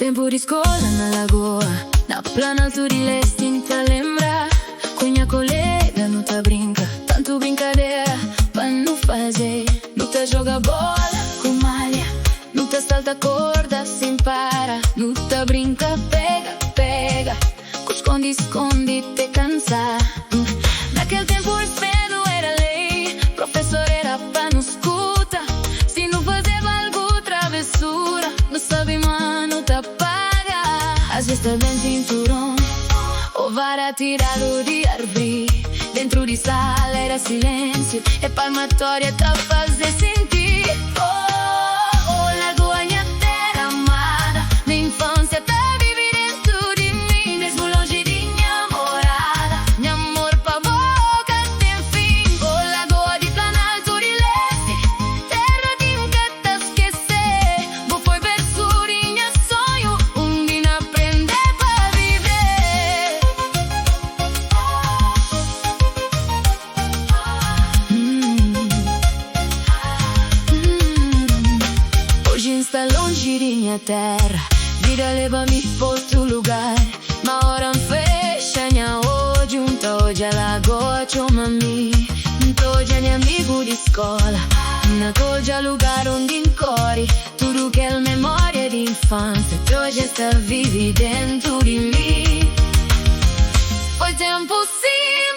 Tempo di scuola na lagoa, na planalto di leste in te lembra. Com minha colega não tá brinca, tanto brincadeira pra não fazer. Não tá joga bola com malha, não tá salta corda sem para. Não tá brinca, pega, pega, com esconde, esconde, te cansa. Naquele tempo o respeito era lei, professor era pra não escuta. Se não fazer algo travessura, não sabe mano, tá paga. Às vezes tá bem cinturão, o vara tirado de árvore. Dentro de sala era silêncio, é palmatória tá fazer sentir. Oh, oh, lagoa minha terra amada, minha infância tá vive dentro de mim. Mesmo longe de minha morada, meu amor pra boca tem fim. Oh, lagoa de planalto de leste, terra de nunca te esquecer. Vou foi versurinha sonho, dia aprender pra viver. Hoje está longe de minha terra, vida leva-me pra outro lugar. Ma ora fecha minha hoje, hoje a lagoa chamami. Hoje é meu amigo de escola, na coja lugar onde incorre tudo que é memória de infância. Hoje está vive dentro de mim. Foi tempo sim.